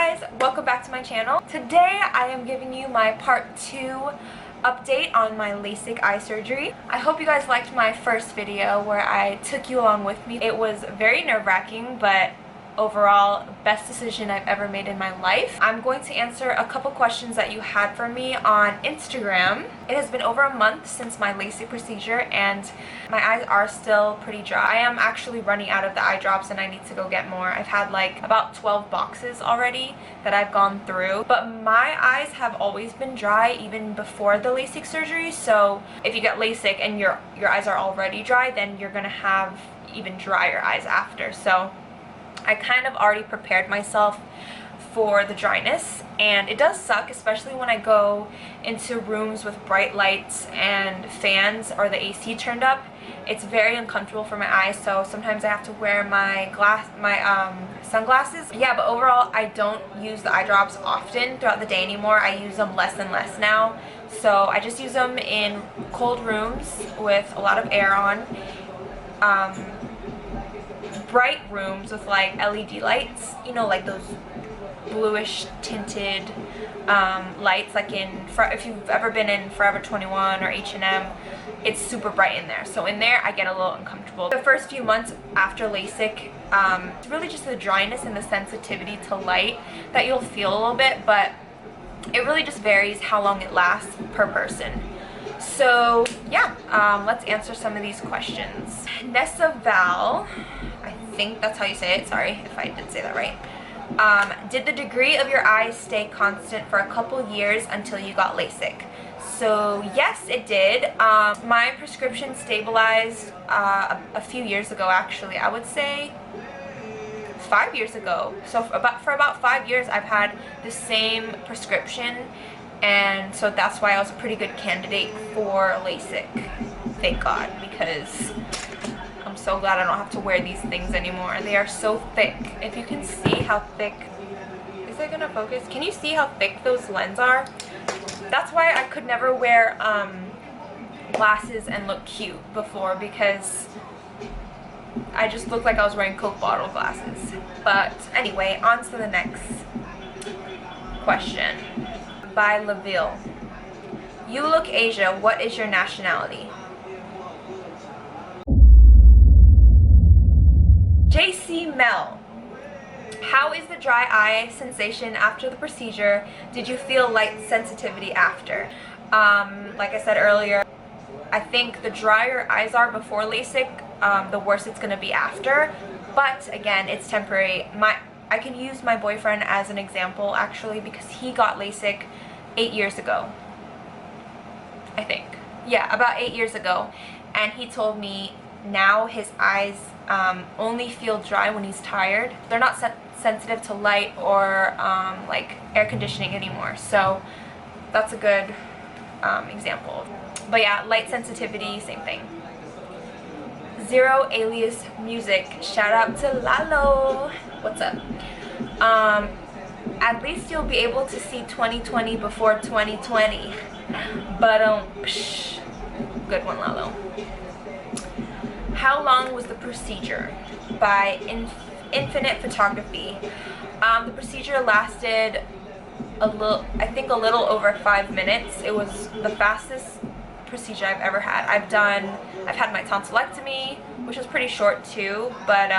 guys, welcome back to my channel. Today I am giving you my part 2 update on my LASIK eye surgery. I hope you guys liked my first video where I took you along with me. It was very nerve-wracking, but overall best decision I've ever made in my life. I'm going to answer a couple questions that you had for me on Instagram. It has been over a month since my LASIK procedure and my eyes are still pretty dry. I am actually running out of the eye drops and I need to go get more. I've had like about 12 boxes already that I've gone through, but my eyes have always been dry even before the LASIK surgery. So if you get LASIK and your eyes are already dry, then you're gonna have even drier eyes after. So I kind of already prepared myself for the dryness, and it does suck, especially when I go into rooms with bright lights and fans or the AC turned up. It's very uncomfortable for my eyes, so sometimes I have to wear my sunglasses. Yeah, but overall I don't use the eye drops often throughout the day anymore. I use them less and less now, so I just use them in cold rooms with a lot of air on. Bright rooms with like LED lights, you know, like those bluish tinted lights, like if you've ever been in Forever 21 or H&M, it's super bright in there. So in there I get a little uncomfortable. The first few months after LASIK, it's really just the dryness and the sensitivity to light that you'll feel a little bit, but it really just varies how long it lasts per person. So yeah, let's answer some of these questions. Nessa Val, I think that's how you say it, sorry if I didn't say that right. Did the degree of your eyes stay constant for a couple years until you got LASIK? So yes, it did. My prescription stabilized a few years ago, actually. I would say 5 years ago. So for about 5 years I've had the same prescription, and so that's why I was a pretty good candidate for LASIK. Thank God, because I'm so glad I don't have to wear these things anymore. They are so thick. If you can see how thick, is it gonna focus? Can you see how thick those lenses are? That's why I could never wear glasses and look cute before, because I just looked like I was wearing Coke bottle glasses. But anyway, on to the next question by Laville. You look Asia. What is your nationality? JC Mel. How is the dry eye sensation after the procedure? Did you feel light sensitivity after? Like I said earlier, I think the drier eyes are before LASIK, the worse it's going to be after. But again, it's temporary. I can use my boyfriend as an example, actually, because he got LASIK 8 years ago, I think. Yeah, about 8 years ago. And he told me now his eyes only feel dry when he's tired. They're not sensitive to light or like air conditioning anymore. So that's a good example. But yeah, light sensitivity, same thing. Zero Alias Music, shout out to Lalo. What's up? At least you'll be able to see 2020 before 2020. But good one, Lalo. How long was the procedure? By Infinite Photography. The procedure lasted I think a little over 5 minutes. It was the fastest procedure I've ever had. I've had my tonsillectomy, which was pretty short too, but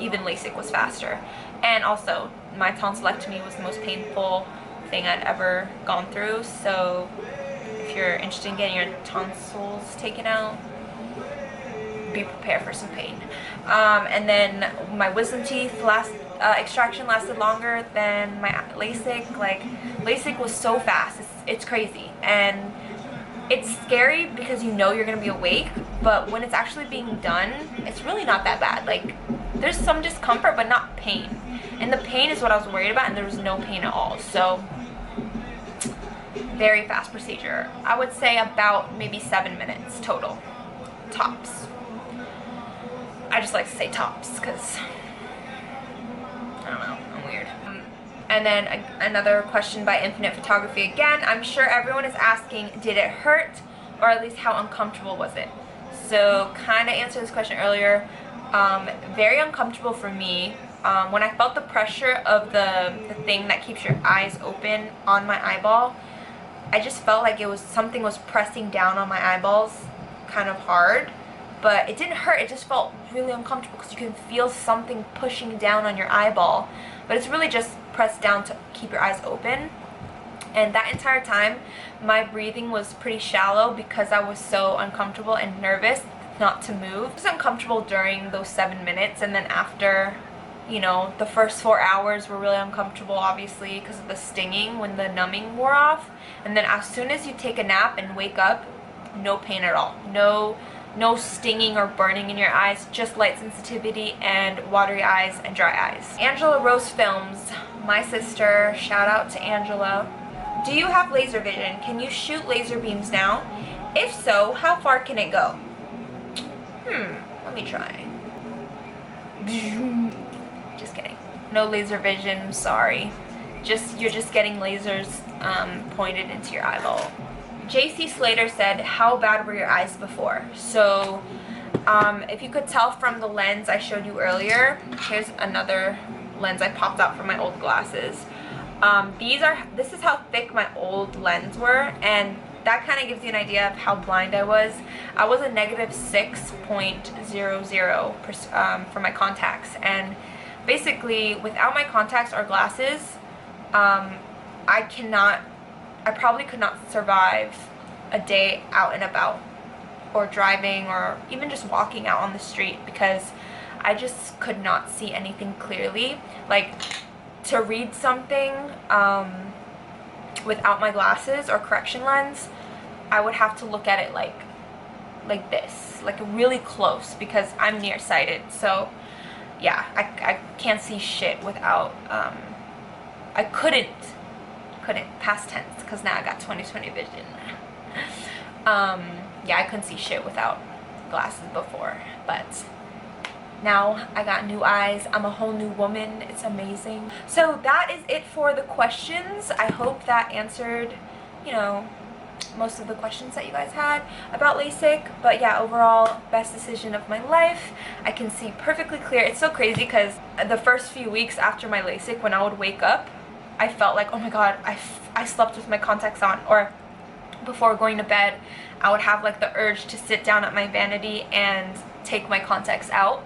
even LASIK was faster. And also, my tonsillectomy was the most painful thing I'd ever gone through, so if you're interested in getting your tonsils taken out, be prepared for some pain. And then my wisdom teeth extraction lasted longer than my LASIK. Like, LASIK was so fast, it's crazy. And it's scary because you know you're gonna be awake, but when it's actually being done, it's really not that bad. Like, there's some discomfort, but not pain. And the pain is what I was worried about, and there was no pain at all. So, very fast procedure. I would say about maybe 7 minutes total. Tops. I just like to say tops because, I don't know, I'm weird. And then another question by Infinite Photography again. I'm sure everyone is asking, did it hurt, or at least how uncomfortable was it? So kind of answered this question earlier. Very uncomfortable for me. when I felt the pressure of the thing that keeps your eyes open on my eyeball, I just felt like something was pressing down on my eyeballs kind of hard. But it didn't hurt, it just felt really uncomfortable because you can feel something pushing down on your eyeball. But it's really just pressed down to keep your eyes open. And that entire time, my breathing was pretty shallow because I was so uncomfortable and nervous not to move. I was uncomfortable during those 7 minutes, and then after, you know, the first 4 hours were really uncomfortable, obviously, because of the stinging when the numbing wore off. And then as soon as you take a nap and wake up, no pain at all. No stinging or burning in your eyes, just light sensitivity and watery eyes and dry eyes. Angela Rose Films, my sister, shout out to Angela. Do you have laser vision? Can you shoot laser beams now? If so, how far can it go? Let me try. Just kidding. No laser vision, sorry. You're just getting lasers pointed into your eyeball. JC Slater said, how bad were your eyes before? So, if you could tell from the lens I showed you earlier, here's another lens I popped out from my old glasses. This is how thick my old lens were, and that kind of gives you an idea of how blind I was. I was a negative 6.00 for my contacts, and basically without my contacts or glasses, I probably could not survive a day out and about, or driving, or even just walking out on the street, because I just could not see anything clearly. Like, to read something without my glasses or correction lens, I would have to look at it like this, like really close, because I'm nearsighted. So yeah, I can't see shit without I couldn't past tense, because now I got 20/20 vision. Yeah, I couldn't see shit without glasses before, but now I got new eyes. I'm a whole new woman. It's amazing. So that is it for the questions. I hope that answered, you know, most of the questions that you guys had about LASIK. But yeah, overall, best decision of my life. I can see perfectly clear. It's so crazy because the first few weeks after my LASIK, when I would wake up, I felt like, oh my god, I slept with my contacts on. Or before going to bed, I would have like the urge to sit down at my vanity and take my contacts out.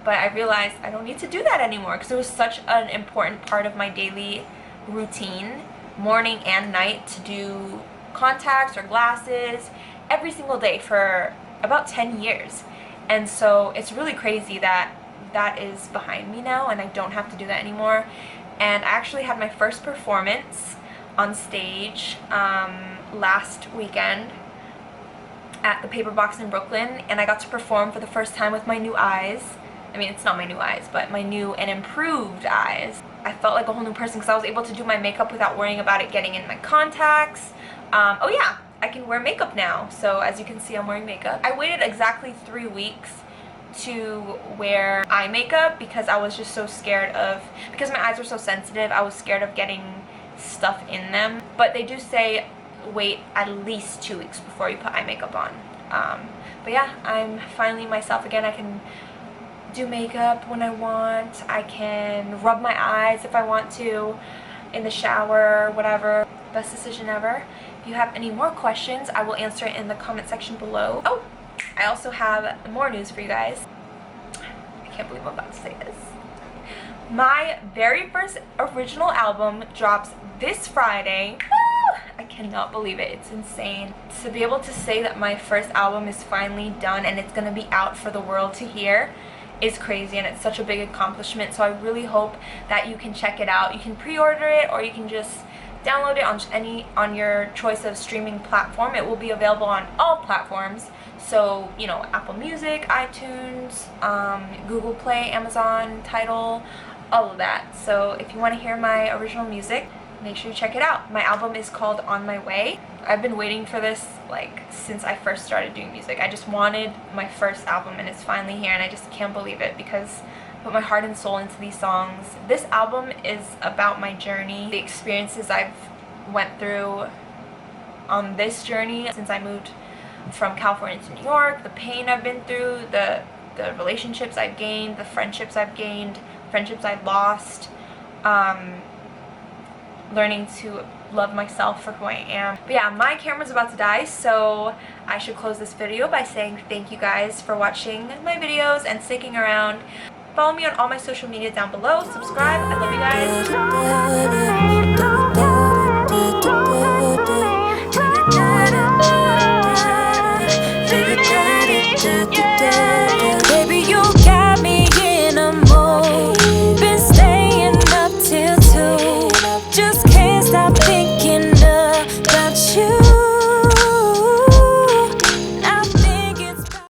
But I realized I don't need to do that anymore, because it was such an important part of my daily routine, morning and night, to do contacts or glasses every single day for about 10 years. And so it's really crazy that that is behind me now and I don't have to do that anymore. And I actually had my first performance on stage last weekend at the Paper Box in Brooklyn, and I got to perform for the first time with my new eyes. I mean, it's not my new eyes, but my new and improved eyes. I felt like a whole new person because I was able to do my makeup without worrying about it getting in my contacts. Oh yeah, I can wear makeup now. So as you can see, I'm wearing makeup. I waited exactly 3 weeks to wear eye makeup because I was just so scared of, because my eyes were so sensitive, I was scared of getting stuff in them. But they do say wait at least 2 weeks before you put eye makeup on. But yeah, I'm finally myself again. I can do makeup when I want. I can rub my eyes if I want to in the shower, whatever. Best decision ever. If you have any more questions, I will answer it in the comment section below. Oh, I also have more news for you guys. I can't believe I'm about to say this. My very first original album drops this Friday. I cannot believe it. It's insane. To be able to say that my first album is finally done and it's gonna be out for the world to hear is crazy, and it's such a big accomplishment. So I really hope that you can check it out. You can pre-order it, or you can just download it on your choice of streaming platform. It will be available on all platforms. So, you know, Apple Music, iTunes, Google Play, Amazon, Tidal, all of that. So if you want to hear my original music, make sure you check it out. My album is called On My Way. I've been waiting for this like since I first started doing music. I just wanted my first album and it's finally here, and I just can't believe it because I put my heart and soul into these songs. This album is about my journey, the experiences I've went through on this journey since I moved from California to New York, the pain I've been through, the relationships I've gained, the friendships I've gained, friendships I lost, learning to love myself for who I am. But yeah, my camera's about to die, so I should close this video by saying thank you guys for watching my videos and sticking around. Follow me on all my social media down below. Subscribe. I love you guys.